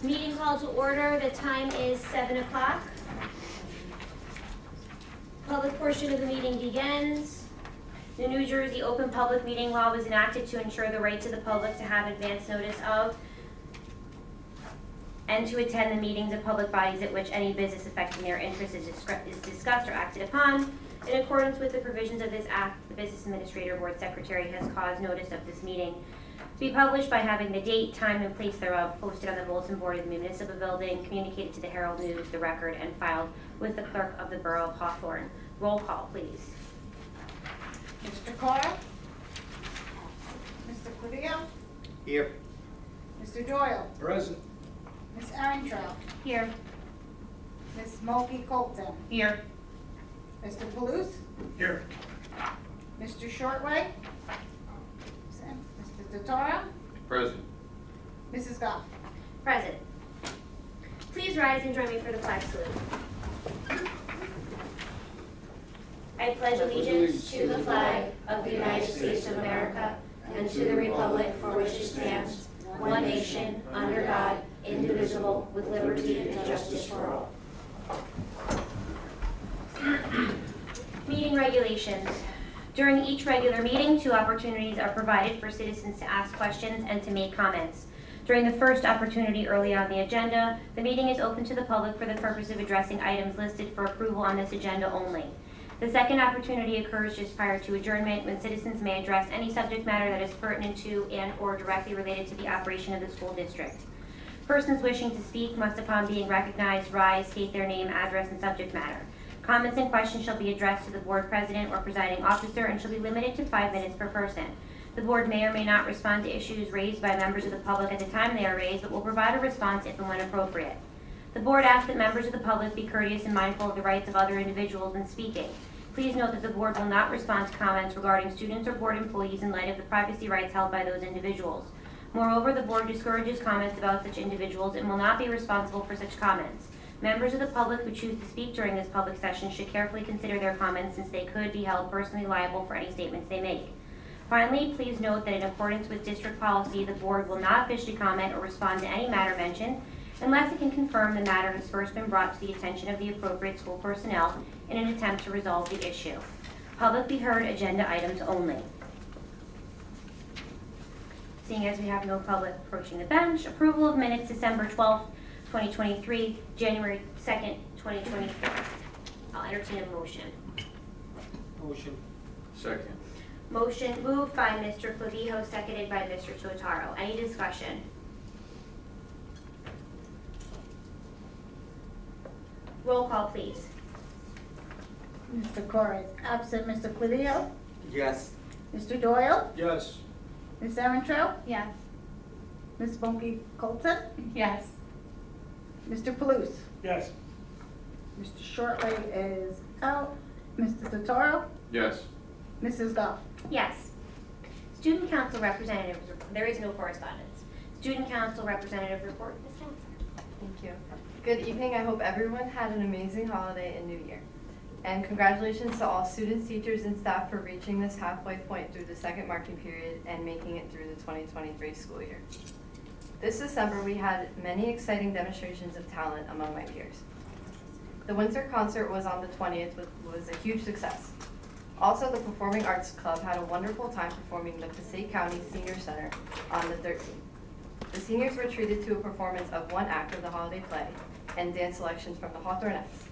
Meeting call to order. The time is 7 o'clock. Public portion of the meeting begins. The New Jersey Open Public Meeting Law was enacted to ensure the rights of the public to have advance notice of and to attend the meetings of public bodies at which any business affecting their interests is discussed or acted upon. In accordance with the provisions of this act, the Business Administrator Board Secretary has caused notice of this meeting to be published by having the date, time, and place thereof posted on the bulletin board of the municipal building, communicated to the Herald News, the Record, and filed with the clerk of the Borough of Hawthorne. Roll call, please. Mr. Carr? Mr. Clavio? Here. Mr. Doyle? Present. Ms. Erentraut? Here. Ms. Mulkey Colton? Here. Mr. Palouse? Here. Mr. Shortway? Mr. Totaro? Present. Mrs. Goff? Present. Please rise and join me for the flag salute. I pledge allegiance to the flag of the United States of America and to the republic for which it stands, one nation, under God, indivisible, with liberty and justice for all. Meeting regulations. During each regular meeting, 2 opportunities are provided for citizens to ask questions and to make comments. During the first opportunity early on the agenda, the meeting is open to the public for the purpose of addressing items listed for approval on this agenda only. The second opportunity occurs just prior to adjournment, when citizens may address any subject matter that is pertinent to and or directly related to the operation of the school district. Persons wishing to speak must, upon being recognized, rise, state their name, address, and subject matter. Comments and questions shall be addressed to the board president or presiding officer and shall be limited to 5 minutes per person. The board may or may not respond to issues raised by members of the public at the time they are raised, but will provide a response if and when appropriate. The board asks that members of the public be courteous and mindful of the rights of other individuals when speaking. Please note that the board will not respond to comments regarding students or board employees in light of the privacy rights held by those individuals. Moreover, the board discourages comments about such individuals and will not be responsible for such comments. Members of the public who choose to speak during this public session should carefully consider their comments, since they could be held personally liable for any statements they make. Finally, please note that in accordance with district policy, the board will not officially comment or respond to any matter mentioned unless it can confirm the matter has first been brought to the attention of the appropriate school personnel in an attempt to resolve the issue. Public be heard agenda items only. Seeing as we have no public approaching the bench, approval of minutes December 12th, 2023, January 2nd, 2024. I'll entertain a motion. Motion. Second. Motion moved by Mr. Clavijo, seconded by Mr. Totaro. Any discussion? Roll call, please. Mr. Carr is absent. Mr. Clavio? Yes. Mr. Doyle? Yes. Ms. Erentraut? Yes. Ms. Mulkey Colton? Yes. Mr. Palouse? Yes. Mr. Shortway is out. Mr. Totaro? Yes. Mrs. Goff? Yes. Student Council Representatives report. There is no correspondence. Student Council Representative report. Ms. Johnson. Thank you. Good evening. I hope everyone had an amazing holiday and New Year. And congratulations to all students, teachers, and staff for reaching this halfway point through the second marking period and making it through the 2023 school year. This December, we had many exciting demonstrations of talent among my peers. The Winter Concert was on the 20th, which was a huge success. Also, the Performing Arts Club had a wonderful time performing the Passaic County Senior Center on the 13th. The seniors were treated to a performance of 1 act of the holiday play and dance selections from the Hawthornettes.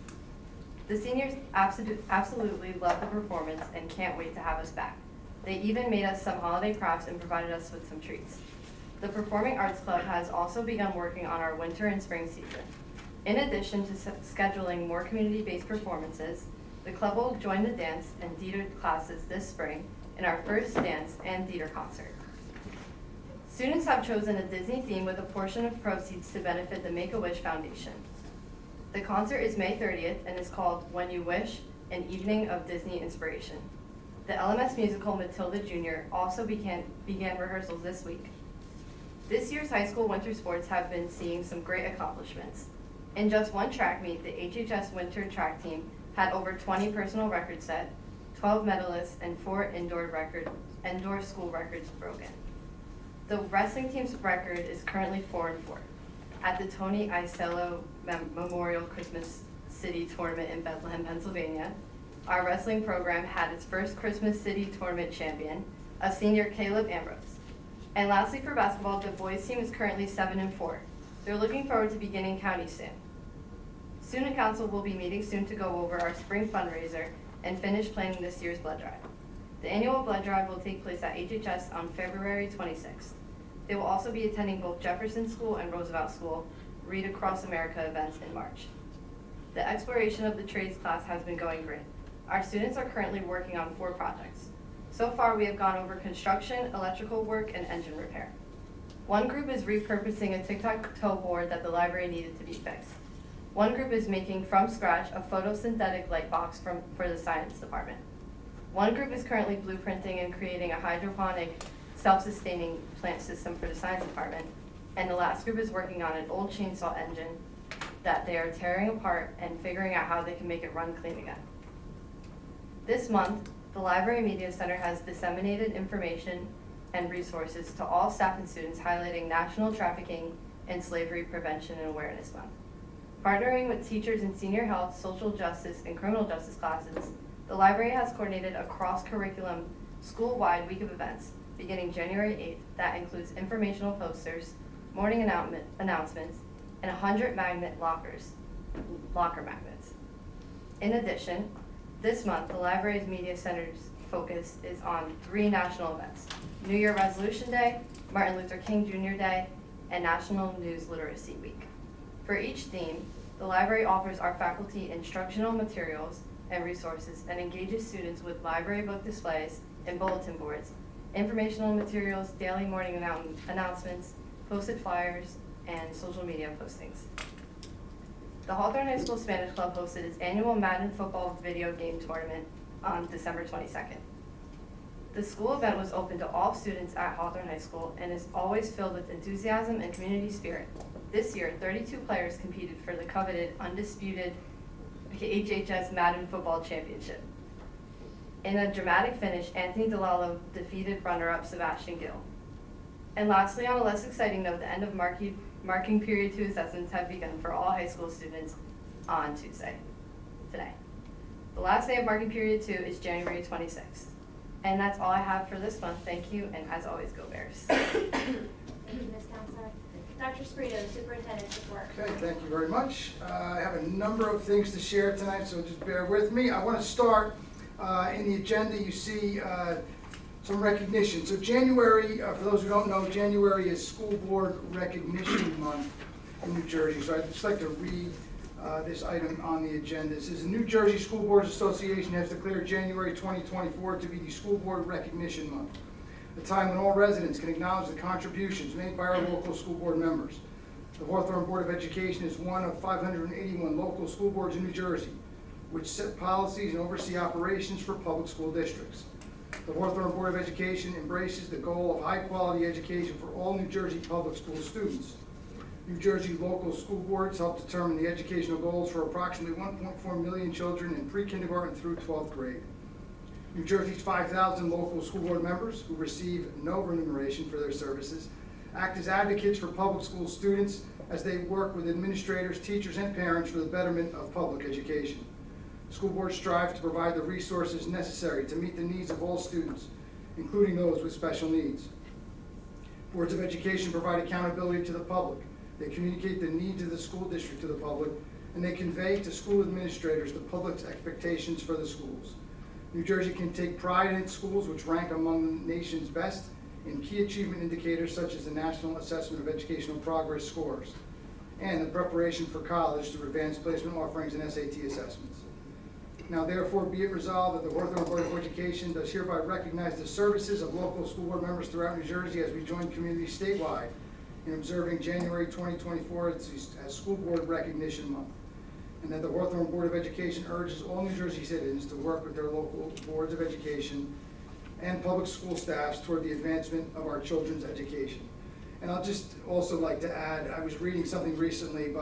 The seniors absolutely loved the performance and can't wait to have us back. They even made us some holiday crafts and provided us with some treats. The Performing Arts Club has also begun working on our winter and spring season. In addition to scheduling more community-based performances, the club will join the dance and theater classes this spring in our first dance and theater concert. Students have chosen a Disney theme with a portion of proceeds to benefit the Make-A-Wish Foundation. The concert is May 30th and is called When You Wish, an Evening of Disney Inspiration. The LMS musical Matilda Jr. also began rehearsals this week. This year's high school winter sports have been seeing some great accomplishments. In just 1 track meet, the HHS winter track team had over 20 personal records set, 12 medalists, and 4 indoor school records broken. The wrestling team's record is currently 4-4. at the Tony Isello Memorial Christmas City Tournament in Bethlehem, Pennsylvania. Our wrestling program had its first Christmas City Tournament champion, a senior Caleb Ambrose. And lastly, for basketball, the boys team is currently 7-4. They're looking forward to beginning county soon. Student Council will be meeting soon to go over our spring fundraiser and finish planning this year's blood drive. The annual blood drive will take place at HHS on February 26th. They will also be attending both Jefferson School and Roosevelt School Read Across America events in March. The exploration of the trades class has been going great. Our students are currently working on 4 projects. So far, we have gone over construction, electrical work, and engine repair. One group is repurposing a tic-tac-toe board that the library needed to be fixed. One group is making from scratch a photosynthetic light box for the science department. One group is currently blueprinting and creating a hydroponic, self-sustaining plant system for the science department. And the last group is working on an old chainsaw engine that they are tearing apart and figuring out how they can make it run clean again. This month, the Library Media Center has disseminated information and resources to all staff and students highlighting National Trafficking and Slavery Prevention and Awareness Month. Partnering with teachers in senior health, social justice, and criminal justice classes, the library has coordinated a cross-curriculum school-wide week of events beginning January 8th that includes informational posters, morning announcements, and 100 locker magnets. In addition, this month, the library's media center's focus is on 3 national events: New Year Resolution Day, Martin Luther King Jr. Day, and National News Literacy Week. For each theme, the library offers our faculty instructional materials and resources and engages students with library book displays and bulletin boards, informational materials, daily morning announcements, posted flyers, and social media postings. The Hawthorne High School Spanish Club hosted its annual Madden football video game tournament on December 22nd. The school event was open to all students at Hawthorne High School and is always filled with enthusiasm and community spirit. This year, 32 players competed for the coveted, undisputed HHS Madden Football Championship. In a dramatic finish, Anthony DeLallo defeated runner-up Sebastian Gill. And lastly, on a less exciting note, the end of marking period 2 assessments have begun for all high school students on Tuesday, today. The last day of marking period 2 is January 26th. And that's all I have for this month. Thank you, and as always, go Bears. Thank you, Ms. Counselor. Dr. Sprito, Superintendent's report. Okay, thank you very much. I have a number of things to share tonight, so just bear with me. I want to start in the agenda. You see some recognition. So January, for those who don't know, January is School Board Recognition Month in New Jersey. So I'd just like to read this item on the agenda. It says the New Jersey School Boards Association has declared January 2024 to be the School Board Recognition Month, a time when all residents can acknowledge the contributions made by our local school board members. The Hawthorne Board of Education is one of 581 local school boards in New Jersey, which set policies and oversee operations for public school districts. The Hawthorne Board of Education embraces the goal of high-quality education for all New Jersey public school students. New Jersey local school boards help determine the educational goals for approximately 1.4 million children in pre-kindergarten through 12th grade. New Jersey's 5,000 local school board members, who receive no remuneration for their services, act as advocates for public school students as they work with administrators, teachers, and parents for the betterment of public education. School boards strive to provide the resources necessary to meet the needs of all students, including those with special needs. Boards of education provide accountability to the public. They communicate the needs of the school district to the public, and they convey to school administrators the public's expectations for the schools. New Jersey can take pride in its schools, which rank among the nation's best in key achievement indicators such as the National Assessment of Educational Progress scores and the preparation for college through advanced placement offerings and SAT assessments. Now therefore be it resolved that the Hawthorne Board of Education does hereby recognize the services of local school board members throughout New Jersey as we join communities statewide in observing January 2024 as School Board Recognition Month. And that the Hawthorne Board of Education urges all New Jersey citizens to work with their local boards of education and public school staffs toward the advancement of our children's education. And I'll just also like to add, I was reading something recently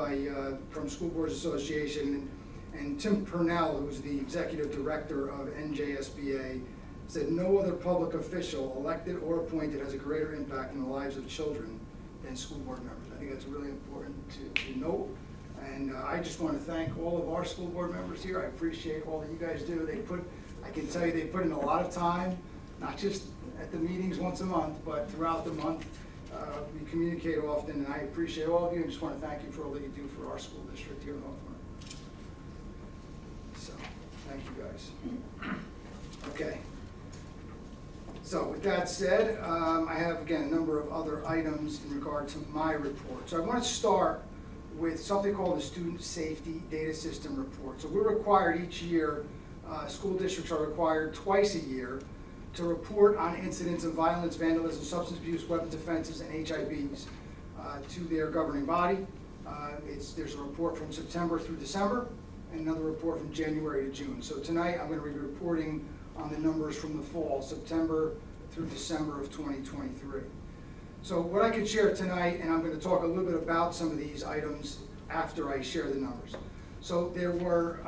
from School Boards Association, and Tim Purnell, who's the executive director of NJSBA, said no other public official, elected or appointed, has a greater impact in the lives of children than school board members. I think that's really important to note. And I just want to thank all of our school board members here. I appreciate all that you guys do. I can tell you they put in a lot of time, not just at the meetings once a month, but throughout the month. We communicate often, and I appreciate all of you, and just want to thank you for all that you do for our school district here in Hawthorne. So, thank you guys. Okay. So with that said, I have, again, a number of other items in regard to my report. So I want to start with something called the Student Safety Data System Report. So we're required each year, school districts are required twice a year to report on incidents of violence, vandalism, substance abuse, weapons offenses, and HIVs to their governing body. There's a report from September through December, and another report from January to June. So tonight I'm going to be reporting on the numbers from the fall, September through December of 2023. So what I can share tonight, and I'm going to talk a little bit about some of these items after I share the numbers. So there were,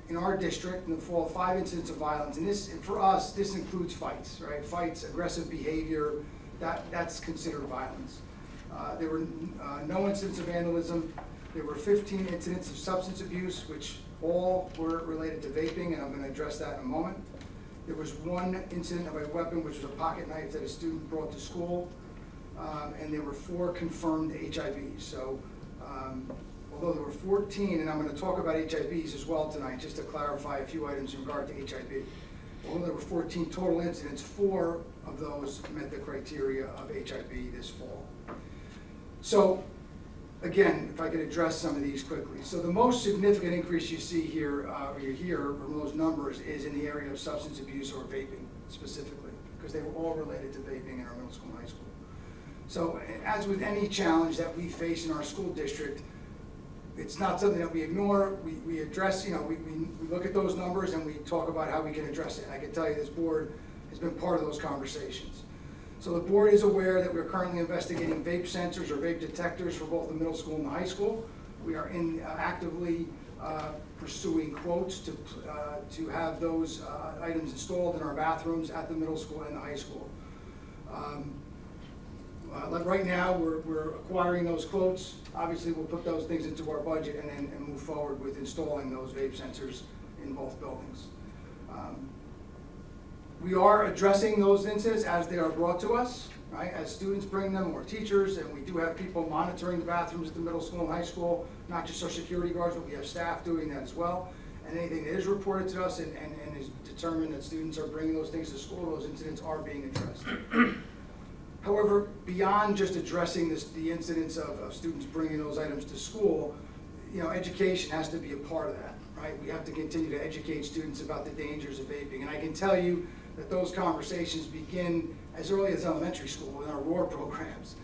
in our district in the fall, 5 incidents of violence, and for us, this includes fights, right? Fights, aggressive behavior, that's considered violence. There were no incidents of vandalism. There were 15 incidents of substance abuse, which all were related to vaping, and I'm going to address that in a moment. There was 1 incident of a weapon, which was a pocket knife that a student brought to school, and there were 4 confirmed HIVs. So although there were 14, and I'm going to talk about HIVs as well tonight, just to clarify a few items in regard to HIV. Although there were 14 total incidents, 4 of those met the criteria of HIV this fall. So again, if I could address some of these quickly. So the most significant increase you see here, or you hear from those numbers, is in the area of substance abuse or vaping specifically, because they were all related to vaping in our middle school and high school. So as with any challenge that we face in our school district, it's not something that we ignore. We address, we look at those numbers and we talk about how we can address it. And I can tell you this board has been part of those conversations. So the board is aware that we're currently investigating vape sensors or vape detectors for both the middle school and the high school. We are actively pursuing quotes to have those items installed in our bathrooms at the middle school and the high school. Like right now, we're acquiring those quotes. Obviously, we'll put those things into our budget and move forward with installing those vape sensors in both buildings. We are addressing those incidents as they are brought to us, right? As students bring them, or teachers, and we do have people monitoring the bathrooms at the middle school and high school, not just our security guards, but we have staff doing that as well. And anything that is reported to us and is determined that students are bringing those things to school, those incidents are being addressed. However, beyond just addressing the incidents of students bringing those items to school, education has to be a part of that, right? We have to continue to educate students about the dangers of vaping. And I can tell you that those conversations begin as early as elementary school with our ROAR programs.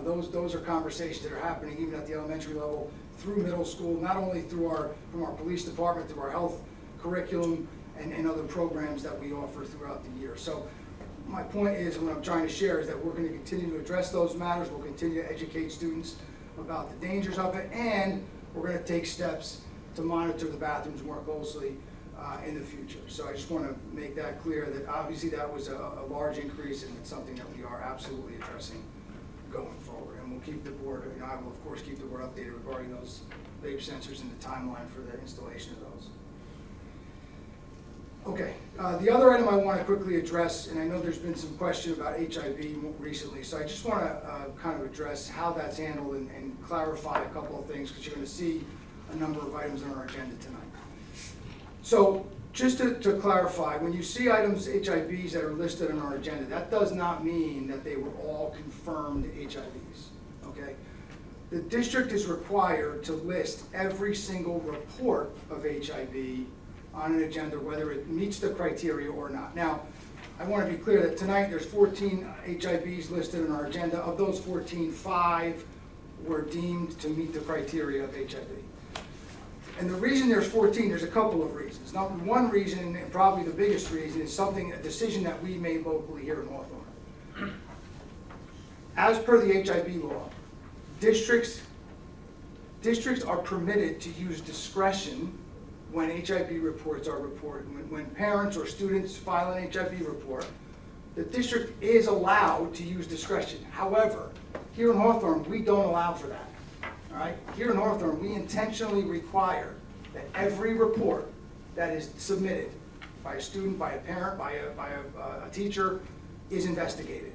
Those are conversations that are happening even at the elementary level through middle school, not only from our police department, through our health curriculum and other programs that we offer throughout the year. So my point is, and what I'm trying to share, is that we're going to continue to address those matters. We'll continue to educate students about the dangers of it, and we're going to take steps to monitor the bathrooms more closely in the future. So I just want to make that clear that obviously that was a large increase, and it's something that we are absolutely addressing going forward. And we'll keep the board, I will of course keep the board updated regarding those vape sensors and the timeline for the installation of those. Okay, the other item I want to quickly address, and I know there's been some question about HIV recently, so I just want to kind of address how that's handled and clarify a couple of things, because you're going to see a number of items on our agenda tonight. So just to clarify, when you see items, HIVs, that are listed on our agenda, that does not mean that they were all confirmed HIVs, okay? The district is required to list every single report of HIV on an agenda, whether it meets the criteria or not. Now, I want to be clear that tonight there's 14 HIVs listed on our agenda. Of those 14, 5 were deemed to meet the criteria of HIV. And the reason there's 14, there's a couple of reasons. Now, one reason, and probably the biggest reason, is a decision that we made locally here in Hawthorne. As per the HIV law, districts are permitted to use discretion when HIV reports are reported. When parents or students file an HIV report, the district is allowed to use discretion. However, Here in Hawthorne, we don't allow for that. All right? Here in Hawthorne, we intentionally require that every report that is submitted by a student, by a parent, by a teacher, is investigated.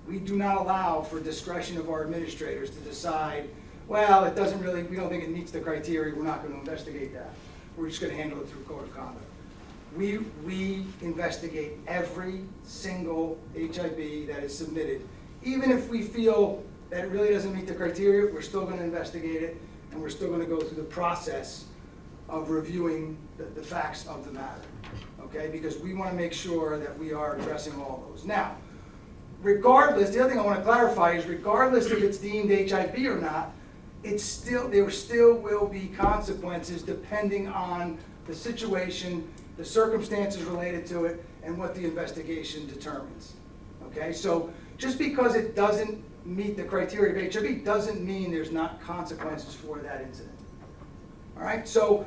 We do not allow for discretion of our administrators to decide, well, it doesn't really, we don't think it meets the criteria, we're not going to investigate that. We're just going to handle it through code of conduct. We investigate every single HIB that is submitted. Even if we feel that it really doesn't meet the criteria, we're still going to investigate it, and we're still going to go through the process of reviewing the facts of the matter, okay? Because we want to make sure that we are addressing all those. Now, regardless, the other thing I want to clarify is regardless if it's deemed HIB or not, there still will be consequences depending on the situation, the circumstances related to it, and what the investigation determines, okay? So just because it doesn't meet the criteria of HIB doesn't mean there's not consequences for that incident. All right, so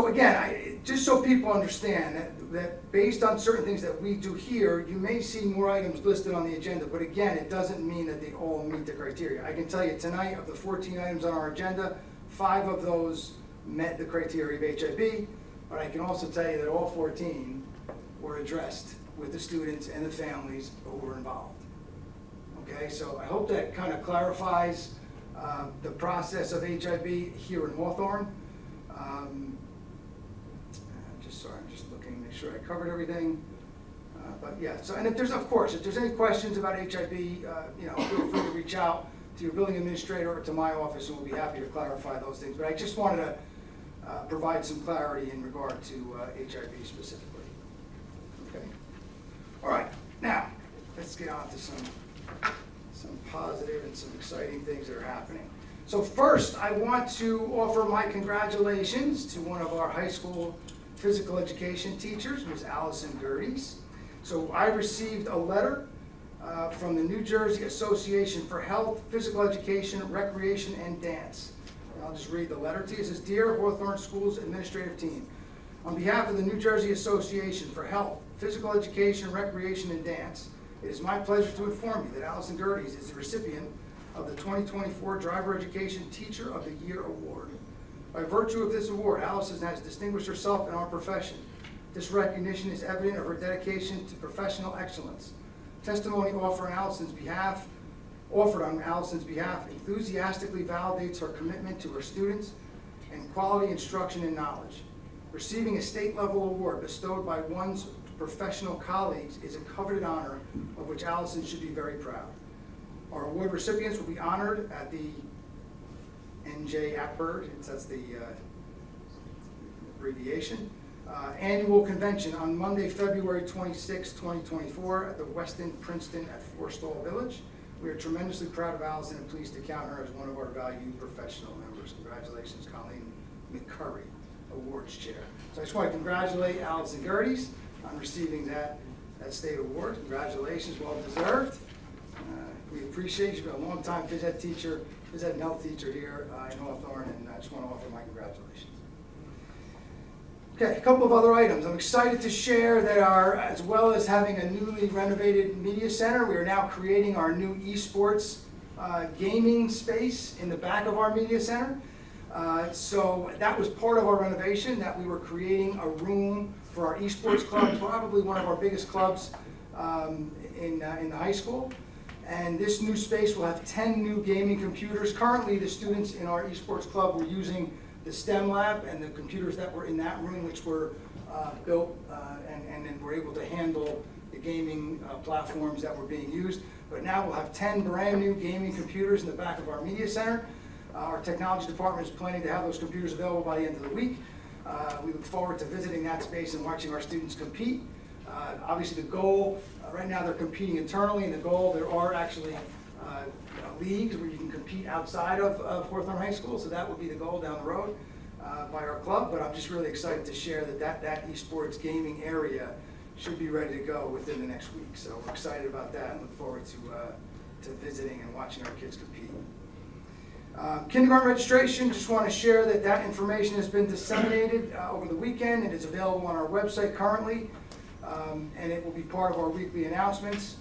again, just so people understand that based on certain things that we do here, you may see more items listed on the agenda, but again, it doesn't mean that they all meet the criteria. I can tell you tonight, of the 14 items on our agenda, 5 of those met the criteria of HIB, but I can also tell you that all 14 were addressed with the students and the families who were involved. Okay, so I hope that kind of clarifies the process of HIB here in Hawthorne. I'm just looking, make sure I covered everything. But yeah, so, and if there's, of course, if there's any questions about HIB, feel free to reach out to your building administrator or to my office, and we'll be happy to clarify those things. But I just wanted to provide some clarity in regard to HIB specifically. Okay. All right, now, let's get on to some positive and some exciting things that are happening. So first, I want to offer my congratulations to one of our high school physical education teachers, Ms. Allison Gerdes. So I received a letter from the New Jersey Association for Health, Physical Education, Recreation, and Dance. And I'll just read the letter to you. It says, "Dear Hawthorne Schools Administrative Team, on behalf of the New Jersey Association for Health, Physical Education, Recreation, and Dance, it is my pleasure to inform you that Allison Gerdes is the recipient of the 2024 Driver Education Teacher of the Year Award. By virtue of this award, Allison has distinguished herself in our profession. This recognition is evident of her dedication to professional excellence. Testimony offered on Allison's behalf enthusiastically validates her commitment to her students and quality instruction and knowledge. Receiving a state-level award bestowed by one's professional colleagues is a coveted honor of which Allison should be very proud. Our award recipients will be honored at the NJ APBIRD, that's the abbreviation, annual convention on Monday, February 26, 2024 at the Westin Princeton at Forestall Village. We are tremendously proud of Allison and pleased to count her as one of our valued professional members. Congratulations, Colleen McCurry, Awards Chair. So I just want to congratulate Allison Gerdes on receiving that state award. Congratulations, well deserved. We appreciate you. You've been a long time phys ed teacher, phys ed and health teacher here in Hawthorne, and I just want to offer my congratulations. Okay, a couple of other items. I'm excited to share that as well as having a newly renovated media center, we are now creating our new esports gaming space in the back of our media center. So that was part of our renovation, that we were creating a room for our esports club, probably one of our biggest clubs in the high school. And this new space will have 10 new gaming computers. Currently, the students in our esports club were using the STEM lab and the computers that were in that room, which were built and then were able to handle the gaming platforms that were being used. But now we'll have 10 brand new gaming computers in the back of our media center. Our technology department is planning to have those computers available by the end of the week. We look forward to visiting that space and watching our students compete. Obviously the goal, right now they're competing internally, and the goal, there are actually leagues where you can compete outside of Hawthorne High School, so that will be the goal down the road by our club. But I'm just really excited to share that esports gaming area should be ready to go within the next week. So we're excited about that and look forward to visiting and watching our kids compete. Kindergarten registration, just want to share that information has been disseminated over the weekend. It is available on our website currently, and it will be part of our weekly announcements.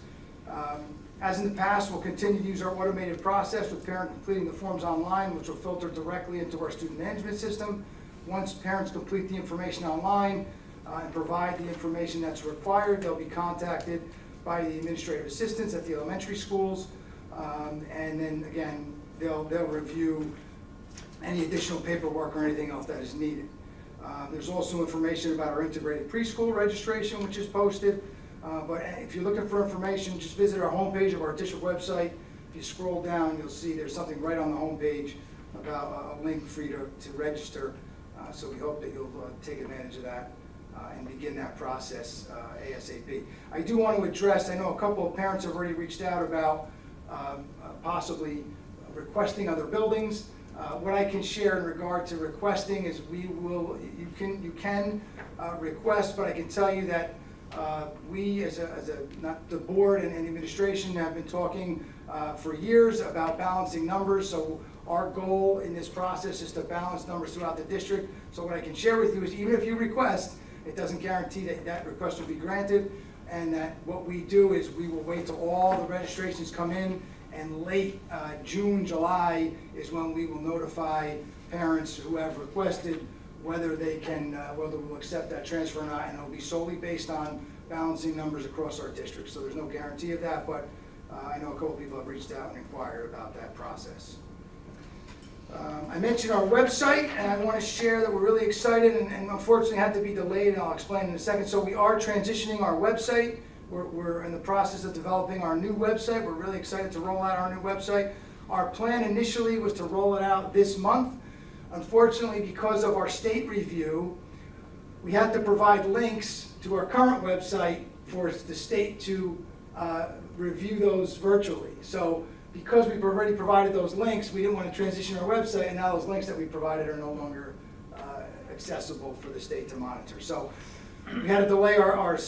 As in the past, we'll continue to use our automated process with parent completing the forms online, which will filter directly into our student management system. Once parents complete the information online and provide the information that's required, they'll be contacted by the administrative assistants at the elementary schools. And then again, they'll review any additional paperwork or anything else that is needed. There's also information about our integrated preschool registration, which is posted. But if you're looking for information, just visit our homepage of our district website. If you scroll down, you'll see there's something right on the homepage about a link for you to register. So we hope that you'll take advantage of that and begin that process ASAP. I do want to address, I know a couple of parents have already reached out about possibly requesting other buildings. What I can share in regard to requesting is you can request, but I can tell you that we not the board and administration have been talking for years about balancing numbers. So our goal in this process is to balance numbers throughout the district. So what I can share with you is even if you request, it doesn't guarantee that that request will be granted, and that what we do is we will wait till all the registrations come in, and late June, July is when we will notify parents who have requested whether they can, whether we'll accept that transfer or not, and it'll be solely based on balancing numbers across our district. So there's no guarantee of that, but I know a couple people have reached out and inquired about that process. I mentioned our website, and I want to share that we're really excited, and unfortunately had to be delayed, and I'll explain in a second. So we are transitioning our website. We're in the process of developing our new website. We're really excited to roll out our new website. Our plan initially was to roll it out this month. Unfortunately, because of our state review, we had to provide links to our current website for the state to review those virtually. So because we've already provided those links, we didn't want to transition our website, and now those links that we provided are no longer accessible for the state to monitor. So we had to delay our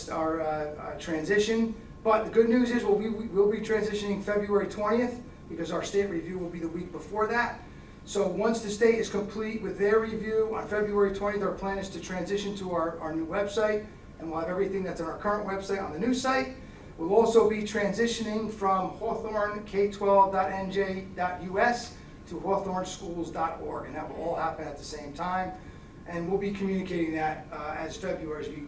transition, but the good news is we'll be transitioning February 20th because our state review will be the week before that. So once the state is complete with their review on February 20th, our plan is to transition to our new website, and we'll have everything that's on our current website on the new site. We'll also be transitioning from Hawthorne K12.nj.us to hawthorneschools.org, and that will all happen at the same time. And we'll be communicating that as we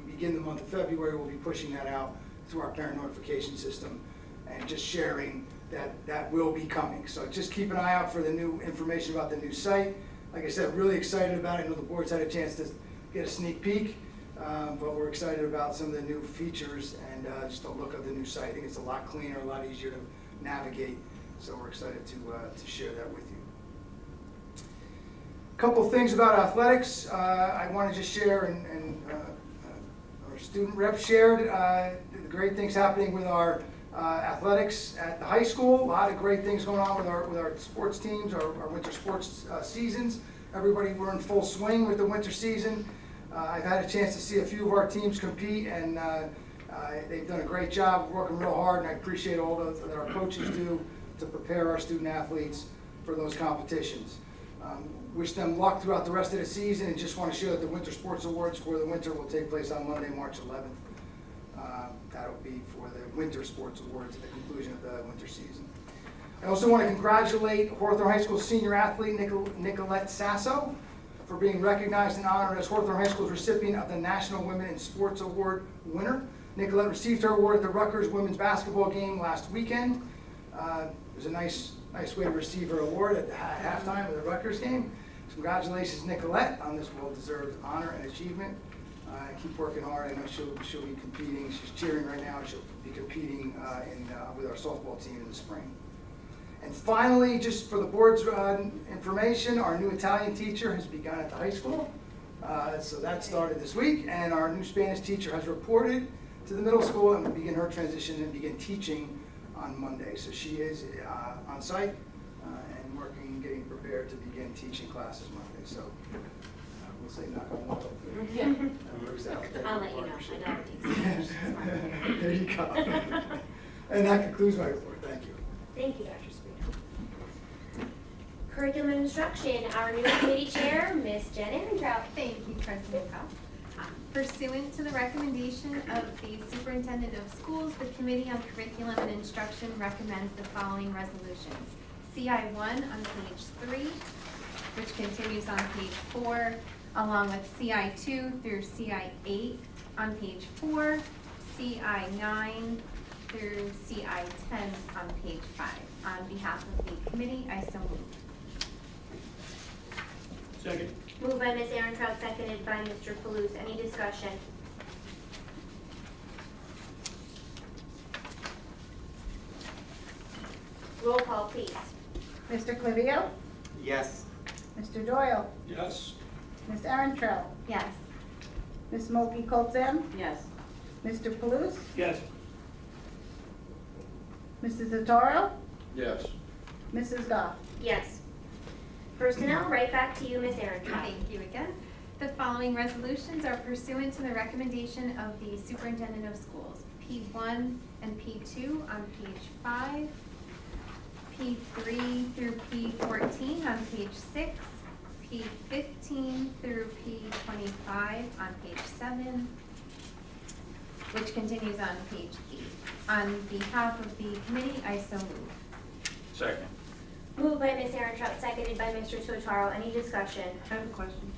begin the month of February. We'll be pushing that out through our parent notification system and just sharing that will be coming. So just keep an eye out for the new information about the new site. Like I said, really excited about it. I know the board's had a chance to get a sneak peek, but we're excited about some of the new features and just the look of the new site. I think it's a lot cleaner, a lot easier to navigate. So we're excited to share that with you. A couple things about athletics I want to just share, and our student rep shared the great things happening with our athletics at the high school. A lot of great things going on with our sports teams, our winter sports seasons. We're in full swing with the winter season. I've had a chance to see a few of our teams compete, and they've done a great job working real hard, and I appreciate all that our coaches do to prepare our student athletes for those competitions. Wish them luck throughout the rest of the season, and just want to share that the Winter Sports Awards for the winter will take place on Monday, March 11th. That'll be for the Winter Sports Awards at the conclusion of the winter season. I also want to congratulate Hawthorne High School senior athlete Nicolette Sasso for being recognized and honored as Hawthorne High School's recipient of the National Women in Sports Award winner. Nicolette received her award at the Rutgers women's basketball game last weekend. It was a nice way to receive her award at halftime of the Rutgers game. Congratulations, Nicolette, on this well-deserved honor and achievement. Keep working hard. I know she'll be competing. She's cheering right now. She'll be competing with our softball team in the spring. And finally, just for the board's information, our new Italian teacher has begun at the high school. So that started this week, and our new Spanish teacher has reported to the middle school and will begin her transition and begin teaching on Monday. So she is on site and working, getting prepared to begin teaching classes Monday. So we'll say knock on wood. Yeah. That works out. I'll let you know. My daughter takes it. There you go. And that concludes my report. Thank you. Thank you, Dr. Sweet. Curriculum and instruction, our new committee chair, Ms. Jen Ehrentraut. Thank you, President Cobb. Pursuant to the recommendation of the superintendent of schools, the Committee on Curriculum and Instruction recommends the following resolutions. CI1 on page 3, which continues on page 4, along with CI2 through CI8 on page 4, CI9 through CI10 on page 5. On behalf of the committee, I so move. Second. Moved by Ms. Aaron-Trout, seconded by Mr. Palouse. Any discussion? Roll call, please. Mr. Clivio, Yes. Mr. Doyle, Yes. Ms. Aaron-Trout, Yes. Ms. Smokey Colton, Yes. Mr. Palouse, Yes. Mrs. Zataro, Yes. Mrs. Goff. Yes. Personnel, right back to you, Ms. Aaron-Trout. Thank you again. The following resolutions are pursuant to the recommendation of the superintendent of schools. P1 and P2 on page 5, P3 through P14 on page 6, P15 through P25 on page 7, which continues on page 8. On behalf of the committee, I so move. Second. Moved by Ms. Aaron-Trout, seconded by Mr. Sotaro. Any discussion? I have a question.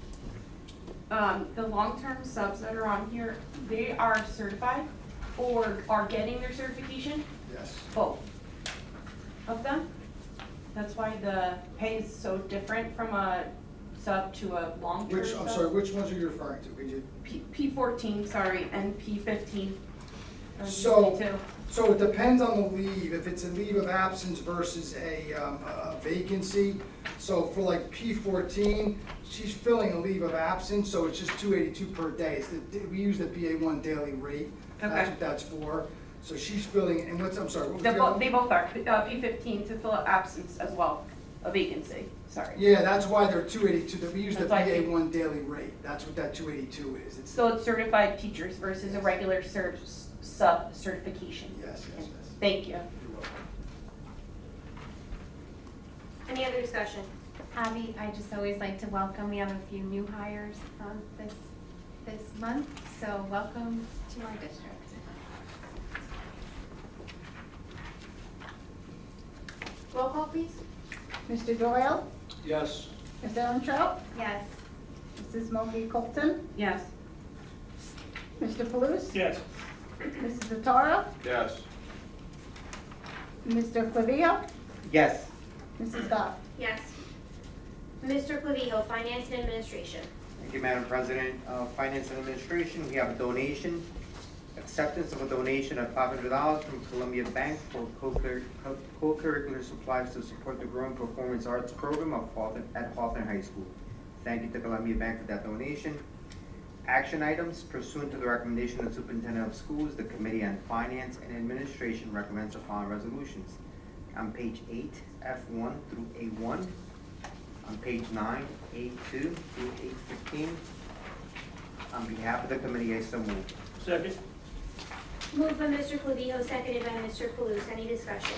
The long-term subs that are on here, they are certified or are getting their certification? Yes. Both of them? That's why the pay is so different from a sub to a long-term Which, sub? I'm sorry, which ones are you referring to? Could you? P14, sorry, and P15. or So- P2. So it depends on the leave, if it's a leave of absence versus a vacancy. So for like P14, she's filling a leave of absence, so it's just $282 per day. We use the BA1 daily rate, that's Okay. what that's for. So she's filling, and what's, I'm sorry, what was the other? They both are, P15 to fill out absence as well, a vacancy, sorry. Yeah, that's why they're $282, that we use the That's why I think- BA1 daily rate, that's what that $282 is. It's, So it's certified teachers versus a regular sub certification. yes, yes, yes. Thank you. You're welcome. Any other discussion? Abby, I just always like to welcome, we have a few new hires this month, so welcome to our district. Roll call, please. Mr. Doyle, Yes. Ms. Aaron-Trout, Yes. Mrs. Smokey Colton, Yes. Mr. Palouse, Yes. Mrs. Zataro, Yes. Mr. Clivio, Yes. Mrs. Goff. Yes. Mr. Clavijo, Finance and Administration. Thank you, Madam President. Finance and Administration, we have a donation, acceptance of a donation of $500 from Columbia Bank for co-curricular supplies to support the growing performance arts program at Hawthorne High School. Thank you to Columbia Bank for that donation. Action items pursuant to the recommendation of the Superintendent of Schools, the Committee on Finance and Administration recommends the following resolutions. On page 8, F1 through A1. On page 9, A2 through A15. On behalf of the committee, I so move. Second. Moved by Mr. Clavijo, seconded by Mr. Palouse. Any discussion?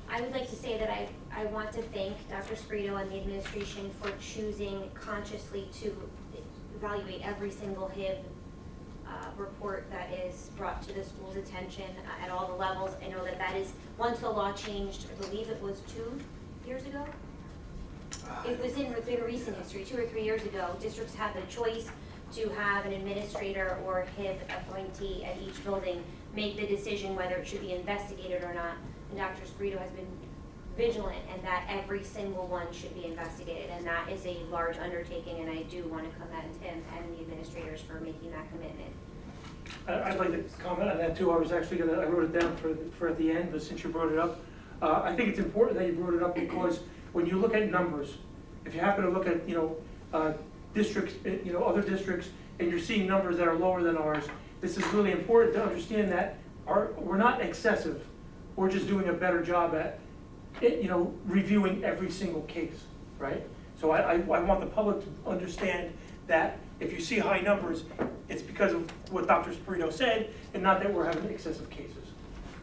I would like to say that I want to thank Dr. Sprito and the administration for choosing consciously to evaluate every single HIB report that is brought to the school's attention at all the levels. I know that that is, once the law changed, I believe it was 2 years ago? It was in recent history, 2 or 3 years ago, districts had the choice to have an administrator or HIB appointee at each building make the decision whether it should be investigated or not. And Dr. Sprito has been vigilant and that every single one should be investigated. And that is a large undertaking, and I do want to commend him and the administrators for making that commitment. I'd like to comment on that too. I was actually gonna, I wrote it down for at the end, but since you brought it up, I think it's important that you brought it up because when you look at numbers, if you happen to look at, districts, other districts, and you're seeing numbers that are lower than ours, this is really important to understand that we're not excessive. We're just doing a better job at, reviewing every single case, right? So I want the public to understand that if you see high numbers, it's because of what Dr. Sprito said, and not that we're having excessive cases,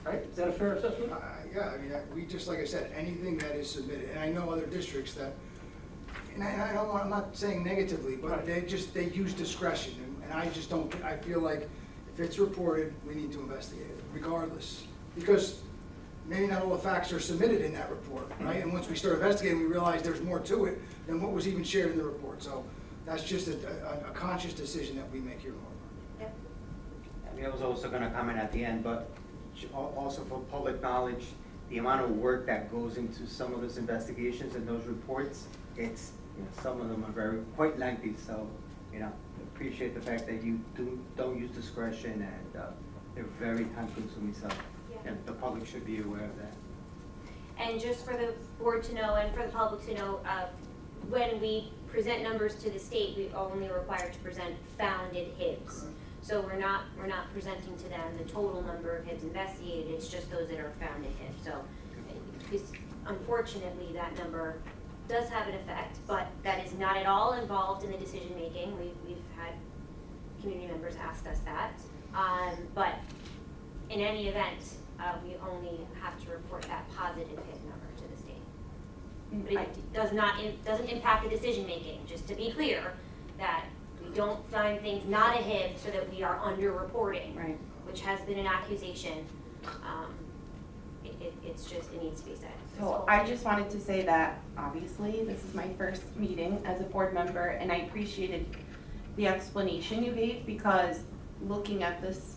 right? Is that a fair assessment? Yeah, I mean, we just, like I said, anything that is submitted, and I know other districts that and I don't want, I'm not saying negatively, but Right. they use discretion, and I just don't, I feel like if it's reported, we need to investigate it, regardless. Because maybe not all the facts are submitted in that report, right? And once we start investigating, we realize there's more to it than what was even shared in the report. So that's just a conscious decision that we make here in Hawthorne. I was also gonna comment at the end, but also for public knowledge, the amount of work that goes into some of those investigations and those reports, it's, some of them are quite lengthy, so, appreciate the fact that you don't use discretion, and they're very time consuming, so, the public should be aware of that. And just for the board to know and for the public to know, when we present numbers to the state, we're only required to present founded HIBs. So we're not presenting to them the total number of HIBs investigated, it's just those that are found in HIBs. So because unfortunately, that number does have an effect, but that is not at all involved in the decision making. We've had community members ask us that. But in any event, we only have to report that positive HIB number to the state. But it doesn't impact the decision making, just to be clear, that we don't find things not a HIB so that we are under-reporting, Right. which has been an accusation. It's just, it needs to be said. So I just wanted to say that, obviously, this is my first meeting as a board member, and I appreciated the explanation you gave, because looking at this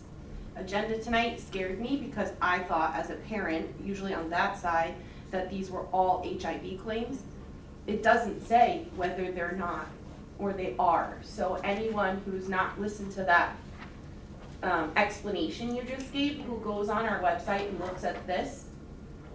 agenda tonight scared me, because I thought as a parent, usually on that side, that these were all HIV claims. It doesn't say whether they're not or they are. So anyone who's not listened to that explanation you just gave, who goes on our website and looks at this,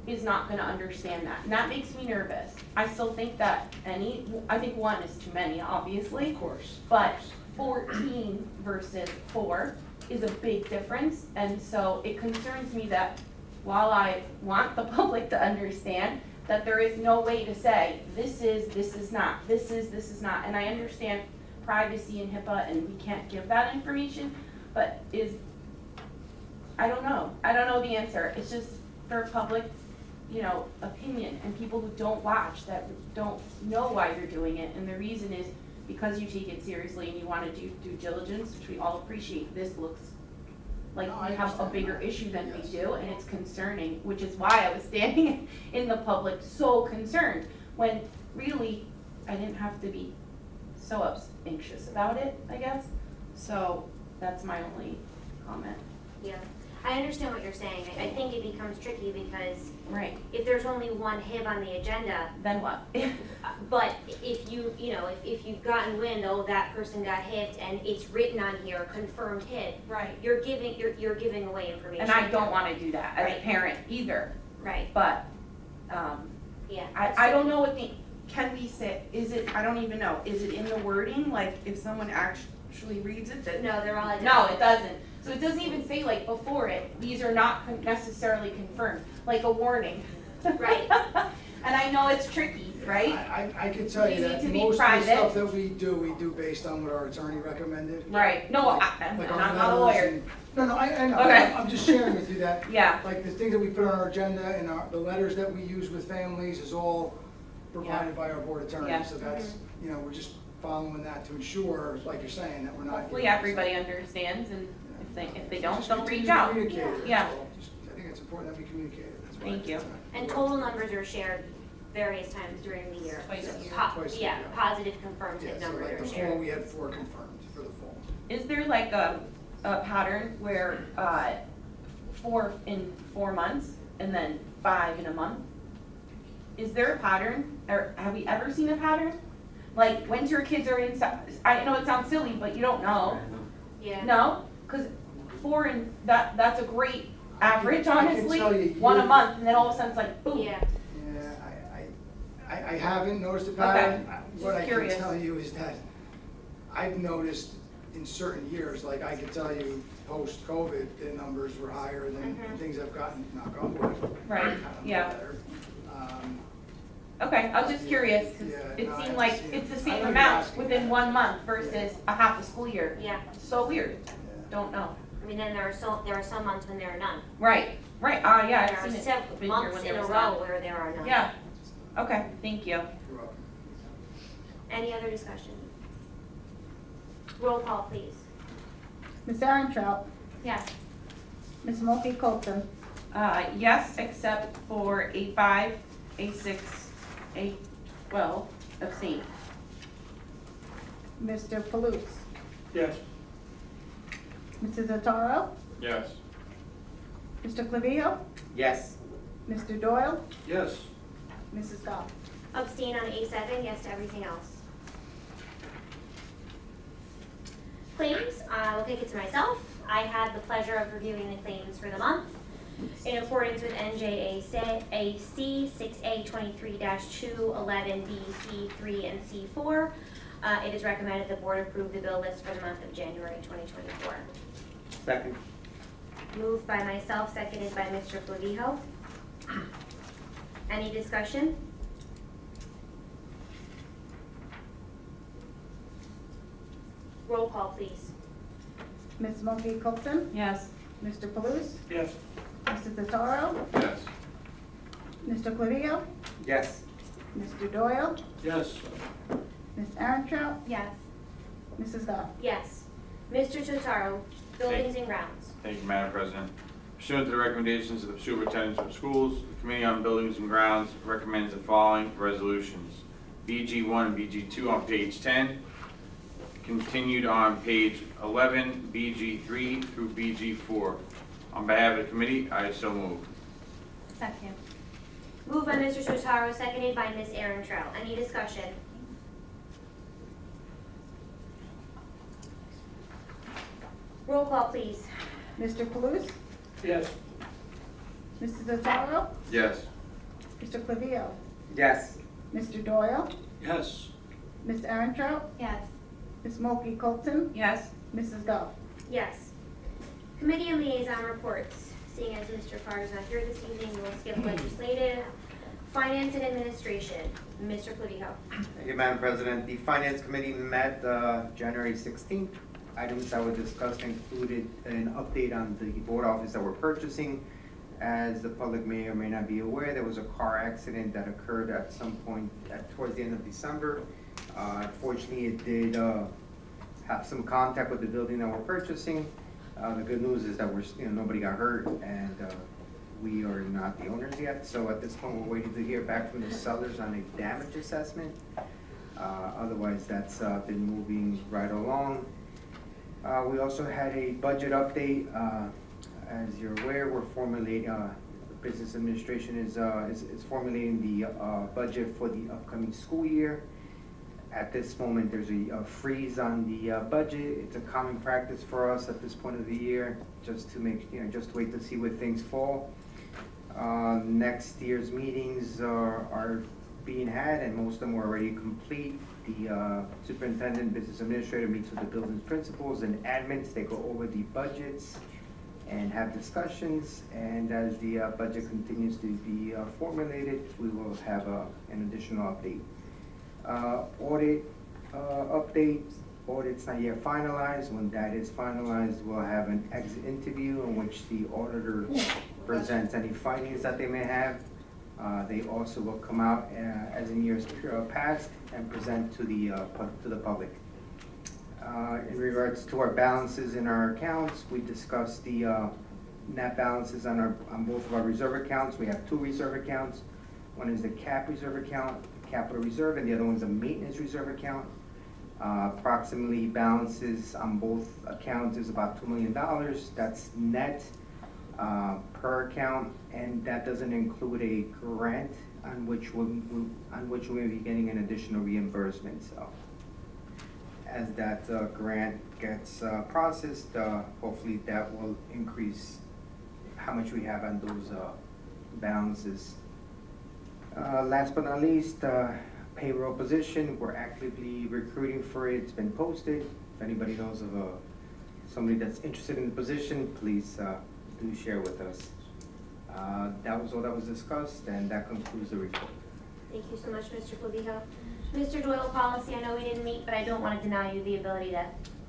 is not gonna understand that. And that makes me nervous. I still think that I think one is too many, obviously. Of course. But 14 versus 4 is a big difference. And so it concerns me that while I want the public to understand that there is no way to say, this is not, this is not. And I understand privacy and HIPAA, and we can't give that information, but I don't know the answer. It's just for public, opinion, and people who don't watch, that don't know why you're doing it. And the reason is because you take it seriously and you want to do due diligence, which we all appreciate. This looks like No, I we have a understand bigger that. issue than we Yes. do, and it's concerning, which is why I was standing in the public so concerned, when really I didn't have to be so anxious about it, I guess. So that's my only comment. Yeah, I understand what you're saying. I think it becomes tricky because Right. if there's only one HIB on the agenda, Then what? but if if you've gotten wind, oh, that person got HIB'd and it's written on here, confirmed HIB, Right. you're giving away information. And I don't want to do that as a Right. parent either. Right, But yeah. I don't know can we say, I don't even know, is it in the wording? Like if someone actually reads it, that No, they're all No, identical. it doesn't. So it doesn't even say like before it, these are not necessarily confirmed, like a warning. Right. And I know it's tricky, right? I can tell you You need that to be most of the private. stuff that we do based on what our attorney recommended. Right, no, Like I'm our not a letters lawyer. and- No, I know, Okay. I'm just sharing with you that, Yeah, like the things that we put on our agenda and the letters that we use with families is all provided by our board attorney. Yeah. So that's, we're just following that to ensure, like you're saying, that we're not. hopefully everybody understands, and if they don't, Just they'll continue reach to out. communicate it, that's Yeah. all. I think it's important that we communicate it. That's why I Thank did you. tonight. And total numbers are shared various times during the year. Twice a So year. Twice a yeah, year. positive confirmed Yeah, HIB so numbers like are the fall, shared. we had 4 confirmed for the fall. Is there like a pattern where 4 in 4 months and then 5 in a month? Is there a pattern, or have we ever seen a pattern? Like winter kids are in, I know it sounds silly, but you don't know. Yeah. No, because 4 and that's a great average, I can honestly. tell you 1 a year- month, and then all of a sudden it's like boom. Yeah. Yeah, I haven't noticed a pattern. What I can curious. tell you is that I've noticed in certain years, like I can tell you, post-COVID, the numbers were higher than things have gotten, knock on wood. Right, gotten yeah. better. Okay, I was just curious, because Yeah, it no, I seemed like see it. it's the I same know you're amount asking within that. 1 month versus a half a school year. Yeah. So weird, Yeah. don't know. I mean, then there are some months when there are none. Right, yeah, There I've are seen it. several Been here months when in there a was row none. where there are none. Yeah, okay, thank you. You're welcome. Any other discussion? Roll call, please. Ms. Erentrout, Yes. Ms. Mulkey Coulter, Yes, except for A5, A6, A12, abstain. Mr. Palouse, Yes. Mrs. Notaro, Yes. Mr. Clavijo, Yes. Mr. Doyle, Yes. Mrs. Goff. Abstain on A7, yes to everything else. Claims, I'll take it to myself. I had the pleasure of reviewing the claims for the month. In accordance with NJAC 6A23-2, 11B, C3, and C4, it is recommended the board approve the bill list for the month of January 2024. Second. Moved by myself, seconded by Mr. Clavijo. Any discussion? Roll call, please. Ms. Mulkey Coulter, Yes. Mr. Palouse, Yes. Mrs. Notaro, Yes. Mr. Clavijo, Yes. Mr. Doyle, Yes. Ms. Erentrout, Yes. Mrs. Goff. Yes. Mr. Totaro, buildings and grounds. Thank you, Madam President. Pursuant to the recommendations of the superintendents of schools, the Committee on Buildings and Grounds recommends the following resolutions. BG1 and BG2 on page 10, continued on page 11, BG3 through BG4. On behalf of the committee, I so move. Second. Moved by Mr. Totaro, seconded by Ms. Erentrout. Any discussion? Roll call, please. Mr. Palouse, Yes. Mrs. Notaro, Yes. Mr. Clavijo, Yes. Mr. Doyle, Yes. Ms. Erentrout, Yes. Ms. Mulkey Coulter, Yes. Mrs. Goff. Yes. Committee and liaison reports. Seeing as Mr. Carr is not here this evening, we will skip legislative. Finance and administration. Mr. Clavijo. Thank you, Madam President. The Finance Committee met January 16th. Items that were discussed included an update on the board office that we're purchasing. As the public may or may not be aware, there was a car accident that occurred at some point towards the end of December. Unfortunately, it did have some contact with the building that we're purchasing. The good news is that nobody got hurt, and we are not the owners yet. So at this point, we're waiting to hear back from the sellers on a damage assessment. Otherwise, that's been moving right along. We also had a budget update. As you're aware, we're formulating, Business Administration is formulating the budget for the upcoming school year. At this moment, there's a freeze on the budget. It's a common practice for us at this point of the year, just to wait to see where things fall. Next year's meetings are being had, and most of them were already complete. The superintendent, business administrator meets with the building principals and admins. They go over the budgets and have discussions, and as the budget continues to be formulated, we will have an additional update. Audit update. Audit's not yet finalized. When that is finalized, we'll have an exit interview in which the auditor presents any findings that they may have. They also will come out as in years past and present to the public. In regards to our balances in our accounts, we discussed the net balances on both of our reserve accounts. We have two reserve accounts. One is the cap reserve account, capital reserve, and the other one is a maintenance reserve account. Approximately balances on both accounts is about $2 million. That's net per account, and that doesn't include a grant on which we may be getting an additional reimbursement. So, as that grant gets processed, hopefully that will increase how much we have on those balances. Last but not least, payroll position. We're actively recruiting for it. It's been posted. If anybody knows of somebody that's interested in the position, please do share with us. That was all that was discussed, and that concludes the report. Thank you so much, Mr. Clavijo. Mr. Doyle, policy, I know we didn't meet, but I don't want to deny you the ability to.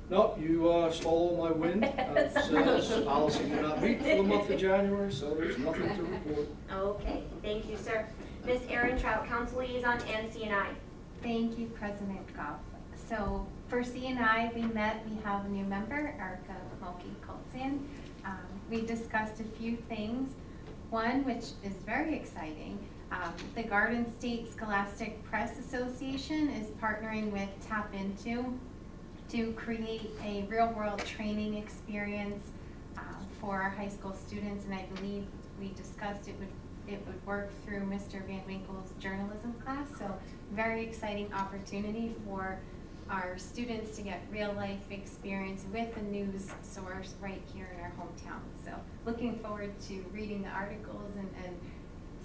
No, you stole my win. It says policy did not meet for the month of January, so there's nothing to report. Okay, thank you, sir. Ms. Erentrout, council liaison and CNI. Thank you, President Goff. So for CNI, we have a new member, Erica Mulkey-Colson. We discussed a few things. One, which is very exciting, the Garden State Scholastic Press Association is partnering with Tap Into to create a real-world training experience for our high school students, and I believe we discussed it would work through Mr. Van Winkle's journalism class, so very exciting opportunity for our students to get real-life experience with a news source right here in our hometown. So looking forward to reading the articles and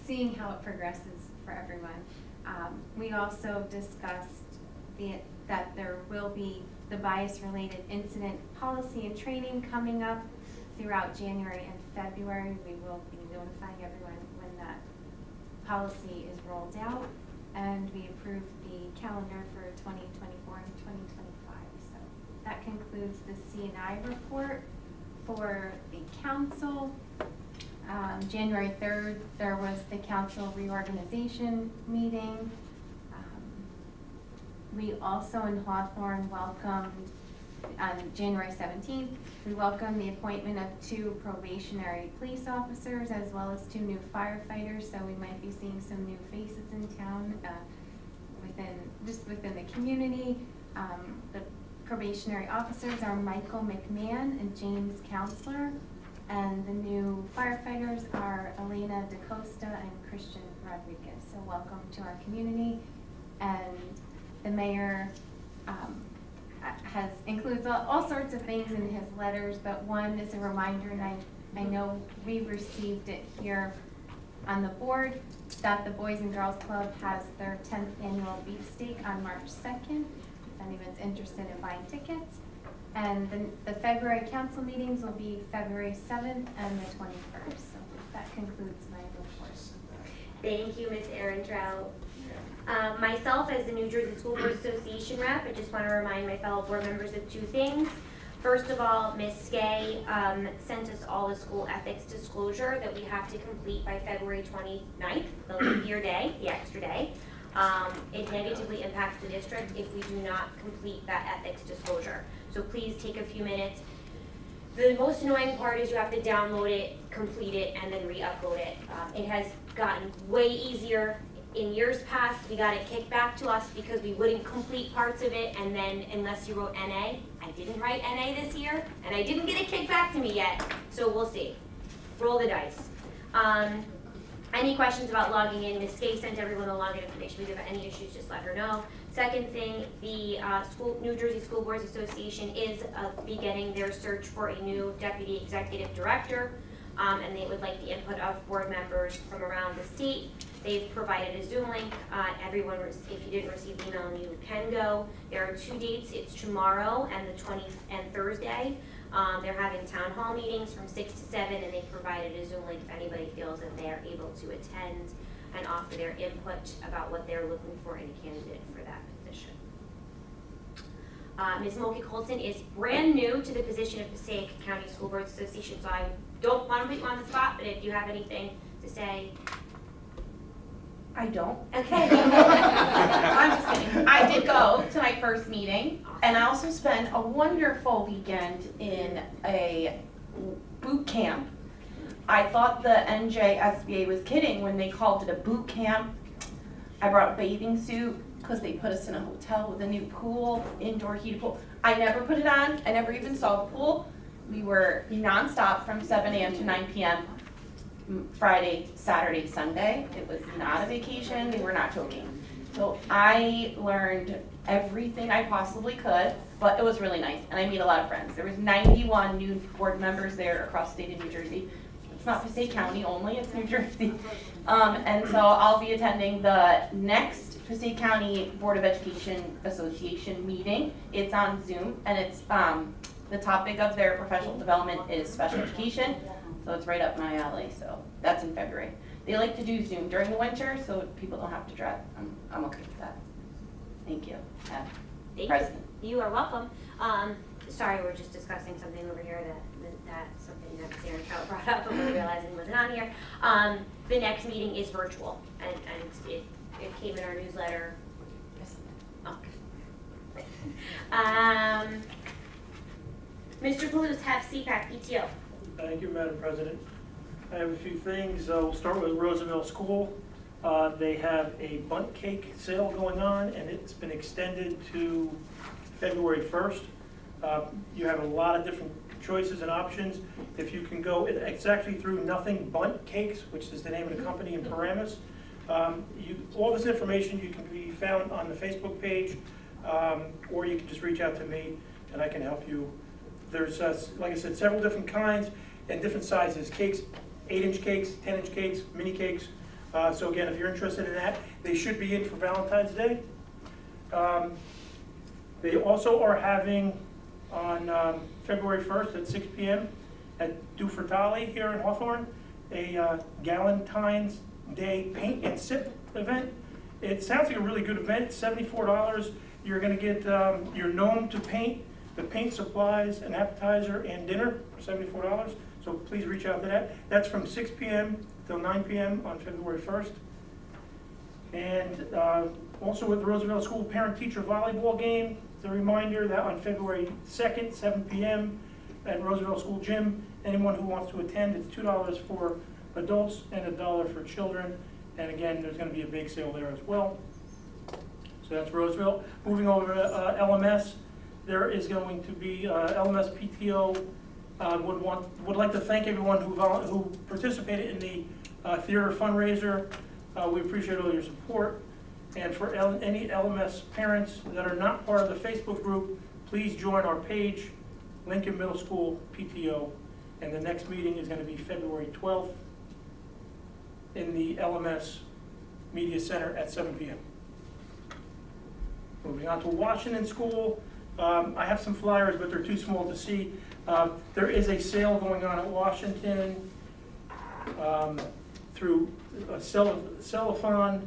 seeing how it progresses for everyone. We also discussed that there will be the bias-related incident policy and training coming up throughout January and February. We will be notifying everyone when that policy is rolled out, and we approved the calendar for 2024 and 2025. So that concludes the C&I report. For the council, January 3rd, there was the council reorganization meeting. We also in Hawthorne welcomed, on January 17th, we welcomed the appointment of 2 probationary police officers as well as 2 new firefighters, so we might be seeing some new faces in town within the community. The probationary officers are Michael McMahon and James Counselor, and the new firefighters are Elena DaCosta and Christian Rodriguez. So welcome to our community. And the mayor includes all sorts of things in his letters, but one is a reminder, and I know we received it here on the board, that the Boys and Girls Club has their 10th annual beefsteak on March 2nd, if anyone's interested in buying tickets. And the February council meetings will be February 7th and the 21st. So that concludes my report. Thank you, Ms. Ehrentraut. Myself, as the New Jersey School Board Association rep, I just want to remind my fellow board members of 2 things. First of all, Ms. Skay sent us all the school ethics disclosure that we have to complete by February 29th, the leap year day, the extra day. It negatively impacts the district if we do not complete that ethics disclosure. So please take a few minutes. The most annoying part is you have to download it, complete it, and then re-upload it. It has gotten way easier. In years past, we got it kicked back to us because we wouldn't complete parts of it, and then unless you wrote NA, I didn't write NA this year, and I didn't get it kicked back to me yet, so we'll see. Roll the dice. Any questions about logging in? Ms. Skay sent everyone the login information. If you have any issues, just let her know. Second thing, the New Jersey School Boards Association is beginning their search for a new deputy executive director, and they would like the input of board members from around the state. They've provided a Zoom link. Everyone, if you didn't receive the email, you can go. There are 2 dates. It's tomorrow and the 20th and Thursday. They're having town hall meetings from 6 to 7, and they've provided a Zoom link if anybody feels that they are able to attend and offer their input about what they're looking for in a candidate for that position. Ms. Mulkey-Colson is brand new to the position of Passaic County School Board Association, so I don't want to put you on the spot, but if you have anything to say. I don't. Okay. I'm just kidding. I did go to my first meeting, and I also spent a wonderful weekend in a boot camp. I thought the NJSBA was kidding when they called it a boot camp. I brought a bathing suit because they put us in a hotel with a new pool, indoor heated pool. I never put it on. I never even saw the pool. We were nonstop from 7 a.m. to 9 p.m. Friday, Saturday, Sunday. It was not a vacation. They were not joking. So I learned everything I possibly could, but it was really nice, and I made a lot of friends. There was 91 new board members there across the state of New Jersey. It's not Passaic County only, it's New Jersey. And so I'll be attending the next Passaic County Board of Education Association meeting. It's on Zoom, and it's the topic of their professional development is special education. So it's right up my alley, so that's in February. They like to do Zoom during the winter, so people don't have to drive. I'm okay with that. Thank you. President. You are welcome. Sorry, we're just discussing something over here that's something that Sarah Trout brought up, and we realized it wasn't on here. The next meeting is virtual, and it came in our newsletter Mr. Palooz, have CPAC PTO. Thank you, Madam President. I have a few things. We'll start with Roosevelt School. They have a bundt cake sale going on, and it's been extended to February 1st. You have a lot of different choices and options. If you can go, it's actually through Nothing Bundt Cakes, which is the name of the company in Paramus. All this information you can be found on the Facebook page, or you can just reach out to me and I can help you. There's, like I said, several different kinds and different sizes. Cakes, 8-inch cakes, 10-inch cakes, mini cakes. So again, if you're interested in that, they should be in for Valentine's Day. They also are having on February 1st at 6 p.m. at Do Fratelli here in Hawthorne, a Galentine's Day paint and sip event. It sounds like a really good event. It's $74. You're going to get your gnome to paint, the paint supplies, an appetizer, and dinner for $74. So please reach out to that. That's from 6 p.m. till 9 p.m. on February 1st. And also with the Roosevelt School parent-teacher volleyball game, it's a reminder that on February 2nd, 7 p.m. at Roosevelt School Gym, anyone who wants to attend, it's $2 for adults and $1 for children. And again, there's going to be a bake sale there as well. So that's Roosevelt. Moving over to LMS, there is going to be LMS PTO would like to thank everyone who participated in the theater fundraiser. We appreciate all your support. And for any LMS parents that are not part of the Facebook group, please join our page, Lincoln Middle School PTO. And the next meeting is going to be February 12th in the LMS Media Center at 7 p.m. Moving on to Washington School. I have some flyers, but they're too small to see. There is a sale going on at Washington through a Cellathon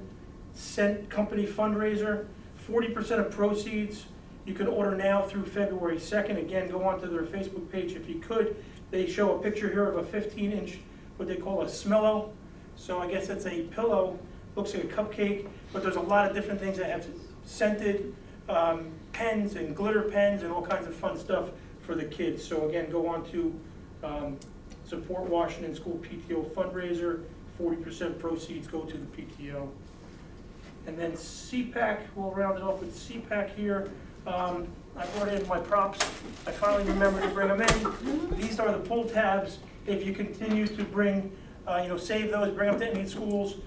Scent Company fundraiser. 40% of proceeds you can order now through February 2nd. Again, go onto their Facebook page if you could. They show a picture here of a 15-inch, what they call a smello. So I guess it's a pillow, looks like a cupcake, but there's a lot of different things that have scented pens and glitter pens and all kinds of fun stuff for the kids. So again, go on to Support Washington School PTO fundraiser. 40% proceeds go to the PTO. And then CPAC, we'll round it off with CPAC here. I brought in my props. I finally remembered to bring them in. These are the pull tabs. If you continue to bring, save those, bring them to any schools,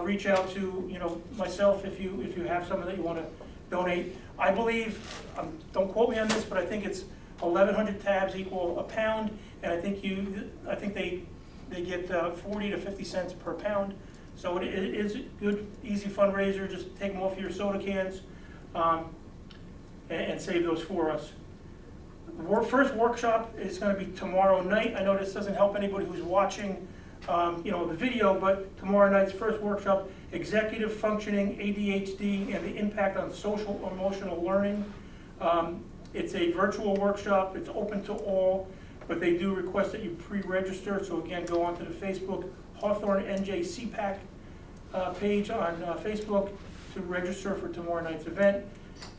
reach out to, myself if you have something that you want to donate. I believe, don't quote me on this, but I think it's 1,100 tabs equal a pound, and I think they get 40 to 50 cents per pound. So it is a good, easy fundraiser. Just take them off your soda cans and save those for us. The first workshop is going to be tomorrow night. I know this doesn't help anybody who's watching the video, but tomorrow night's first workshop, Executive Functioning, ADHD, and the Impact on Social Emotional Learning. It's a virtual workshop. It's open to all, but they do request that you pre-register. So again, go onto the Facebook Hawthorne NJ CPAC page on Facebook to register for tomorrow night's event.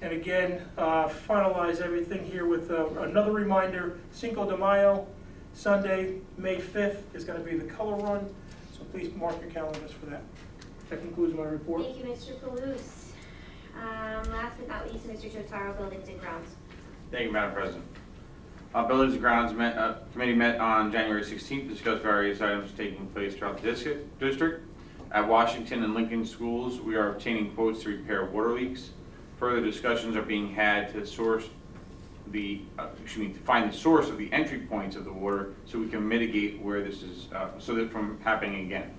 And again, finalize everything here with another reminder, Cinco de Mayo, Sunday, May 5th is going to be the color run. So please mark your calendars for that. That concludes my report. Thank you, Mr. Palooz. Last but not least, Mr. Totaro, Buildings and Grounds. Thank you, Madam President. Buildings and Grounds Committee met on January 16th to discuss various items taking place throughout the district. At Washington and Lincoln schools, we are obtaining quotes to repair water leaks. Further discussions are being had to find the source of the entry points of the water so we can mitigate where this is, so that from happening again.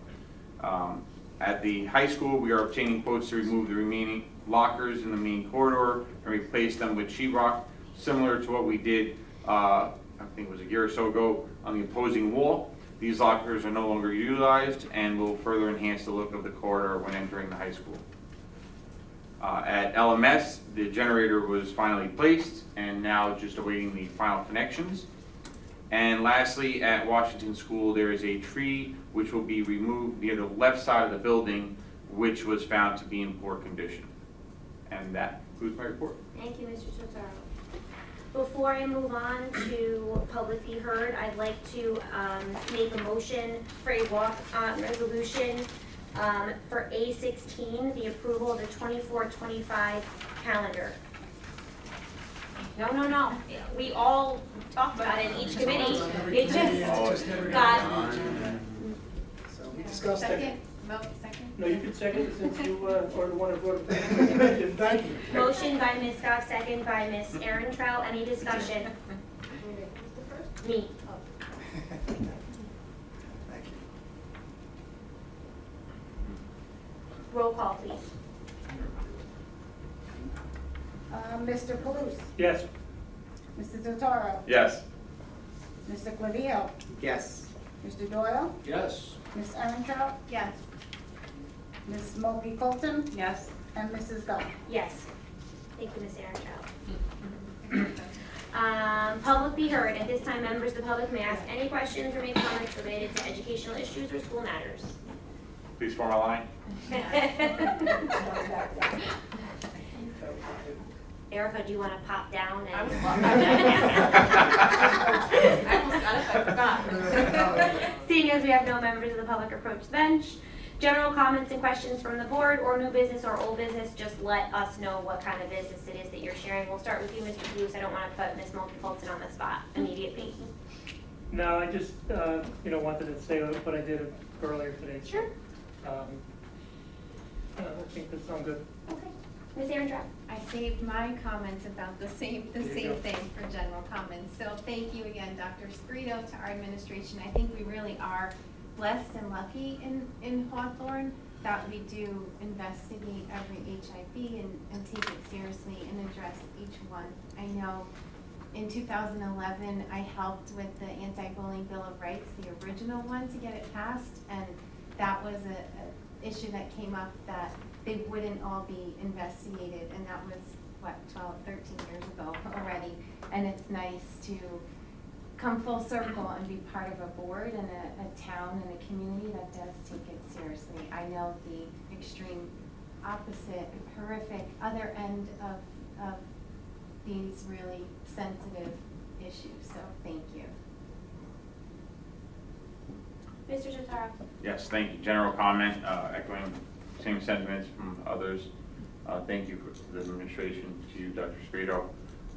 At the high school, we are obtaining quotes to remove the remaining lockers in the main corridor and replace them with sheetrock, similar to what we did, I think it was a year or so ago, on the opposing wall. These lockers are no longer utilized and will further enhance the look of the corridor when entering the high school. At LMS, the generator was finally placed and now just awaiting the final connections. And lastly, at Washington School, there is a tree which will be removed near the left side of the building, which was found to be in poor condition. And that concludes my report. Thank you, Mr. Totaro. Before I move on to public be heard, I'd like to make a motion for a walk-on resolution for A16, the approval of the 24-25 calendar. No, we all talked about it in each committee. It just got, So we discussed it. Second, vote second. No, you can second it since you are the one who brought it. Thank you. motion by Ms. Goff, second by Ms. Erin Trout. Any discussion? Me. Thank you. Roll call, please. Mr. Paluso? Yes. Mr. Totaro? Yes. Mr. Clavio? Yes. Mr. Doyle? Yes. Ms. Erentrout? Yes. Ms. Smokey Colton? Yes. And Mrs. Goff? Yes. Thank you, Ms. Erin Trout. Public be heard. At this time, members of the public may ask any questions or make comments related to educational issues or school matters. Please form a line. Erica, do you want to pop down I and? was I almost got it, I forgot. Seeing as we have no members of the public approach the bench, general comments and questions from the board or new business or old business, just let us know what kind of business it is that you're sharing. We'll start with you, Mr. Blues. I don't want to put Ms. Mulkey-Fulton on the spot immediately. No, I just, wanted to say what I did earlier today. Sure. I think that sounds good. Okay. Ms. Erin Trout. I saved my comments about the same thing for general comments. So thank you again, Dr. Sprito, to our administration. I think we really are blessed and lucky in Hawthorne that we do investigate every HIV and take it seriously and address each one. I know in 2011, I helped with the Anti-Bullying Bill of Rights, the original one, to get it passed, and that was a issue that came up that they wouldn't all be investigated, and that was, 12, 13 years ago already. And it's nice to come full circle and be part of a board and a town and a community that does take it seriously. I know the extreme opposite, horrific other end of these really sensitive issues, so thank you. Mr. Totaro. Yes, thank you. General comment, echoing same sentiments from others. Thank you for the administration, to you, Dr. Sprito,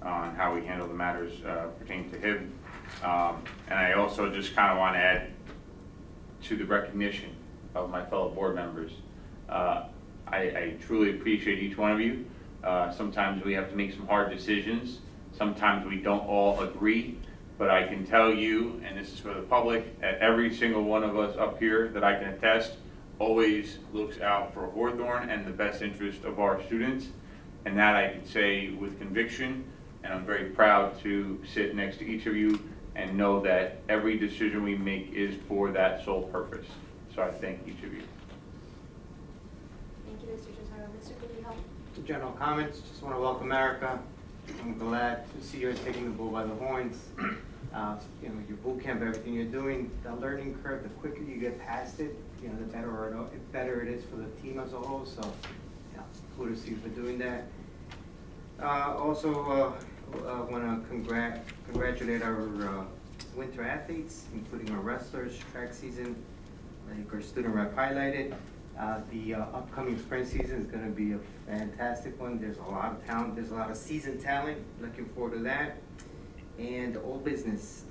on how we handle the matters pertaining to him. And I also just kind of want to add to the recognition of my fellow board members. I truly appreciate each one of you. Sometimes we have to make some hard decisions. Sometimes we don't all agree. But I can tell you, and this is for the public, that every single one of us up here that I can attest always looks out for Hawthorne and the best interest of our students. And that I can say with conviction, and I'm very proud to sit next to each of you and know that every decision we make is for that sole purpose. So I thank each of you. Thank you, Mr. Totaro. Mr. Clavio. General comments, just want to welcome Erica. I'm glad to see you taking the bull by the horns. Your boot camp, everything you're doing, the learning curve, the quicker you get past it, the better it is for the team as a whole. So, kudos to you for doing that. Also, want to congratulate our winter athletes, including our wrestlers, track season, like our student rep highlighted. The upcoming spring season is going to be a fantastic one. There's a lot of talent. There's a lot of seasoned talent. Looking forward to that. And all business.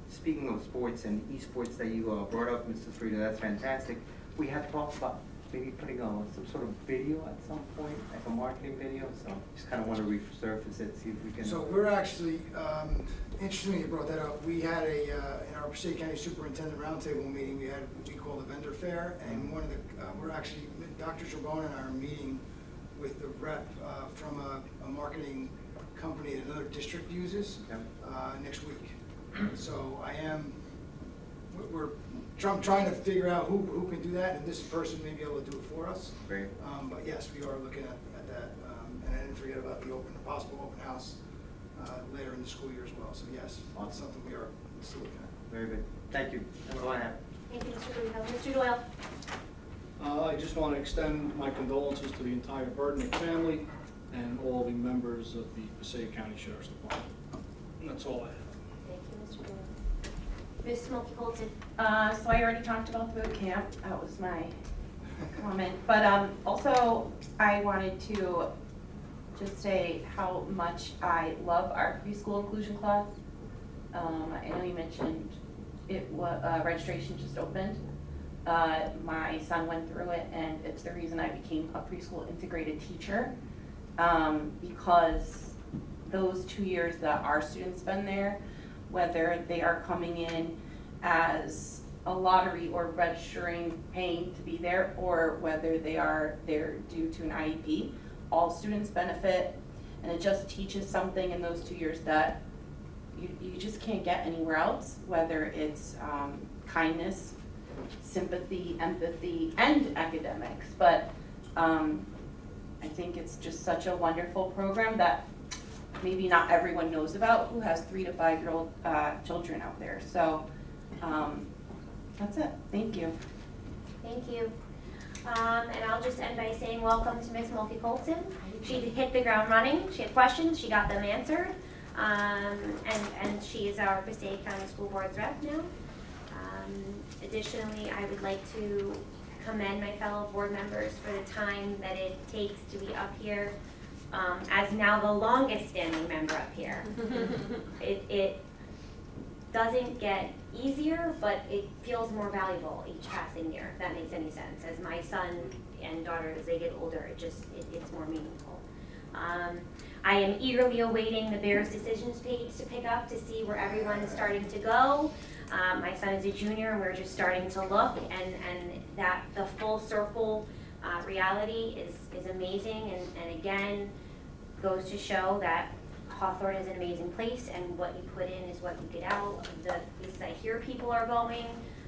Speaking of sports and esports that you brought up, Mr. Frida, that's fantastic. We had talked about maybe putting some sort of video at some point, like a marketing video. So just kind of want to resurface it, see if we can. So we're actually, interesting you brought that up. We had in our Passaic County Superintendent Roundtable meeting, we had what we call the vendor fair, and one of the, we're actually, Dr. Jabon and I are meeting with the rep from a marketing company that another district uses next week. So we're trying to figure out who can do that, and this person may be able to do it for us. Great. But yes, we are looking at that, and I didn't forget about the possible open house later in the school year as well. So yes, it's something we are still looking at. Very good. Thank you. That's all I have. Thank you, Mr. Clavio. Mr. Doyle. I just want to extend my condolences to the entire Burtnick family and all the members of the Passaic County Sheriff's Department. And that's all I have. Thank you, Mr. Doyle. Ms. Smokey Colton? So I already talked about the boot camp, that was my comment. But also, I wanted to just say how much I love our preschool inclusion class. I know you mentioned registration just opened. My son went through it, and it's the reason I became a preschool integrated teacher, because those 2 years that our students spend there, whether they are coming in as a lottery or registering, paying to be there, or whether they are there due to an IEP, all students benefit, and it just teaches something in those 2 years that you just can't get anywhere else, whether it's kindness, sympathy, empathy, and academics. But I think it's just such a wonderful program that maybe not everyone knows about who has 3 to 5 year old children out there. So that's it. Thank you. Thank you. And I'll just end by saying welcome to Ms. Mulkey Colton. She hit the ground running. She had questions. She got them answered. And she is our Passaic County School Board's rep now. Additionally, I would like to commend my fellow board members for the time that it takes to be up here. As now the longest standing member up here. It doesn't get easier, but it feels more valuable each passing year, if that makes any sense. As my son and daughter, as they get older, it's more meaningful. I am eagerly awaiting the Bears decisions page to pick up to see where everyone is starting to go. My son is a junior, and we're just starting to look, and that the full circle reality is amazing, and again, goes to show that Hawthorne is an amazing place, and what you put in is what you get out. The places I hear people are going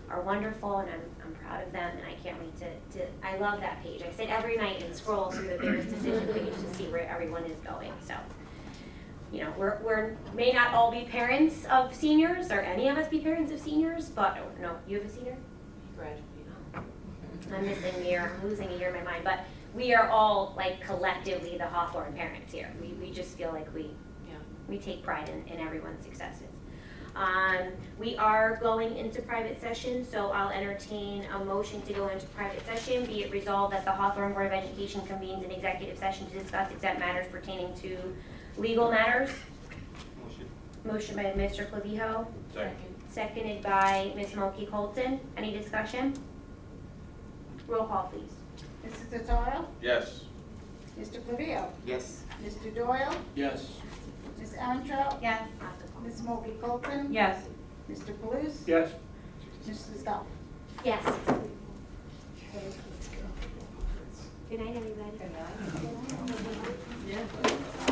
are wonderful, and I'm proud of them, and I can't wait to I love that page. I sit every night and scroll through the Bears decision page to see where everyone is going. So, you know, we're may not all be parents of seniors, or any of us be parents of seniors, but no, you have a senior? I'm missing a year, I'm losing a year in my mind, but we are all like collectively the Hawthorne parents here. We just feel like we take pride in everyone's successes. We are going into private session, so I'll entertain a motion to go into private session. Be it resolved that the Hawthorne Board of Education convenes an executive session to discuss exempt matters pertaining to legal matters. Motion by Mr. Clavijo. Second. Seconded by Ms. Mulkey Colton. Any discussion? Roll call, please. Mrs. Doyle? Yes. Mr. Clavijo? Yes. Mr. Doyle? Yes. Ms. Antrell? Yes. Ms. Mulkey Colton? Yes. Mr. Palouse? Yes. Mrs. Duff? Yes. Good night, everybody. Good night.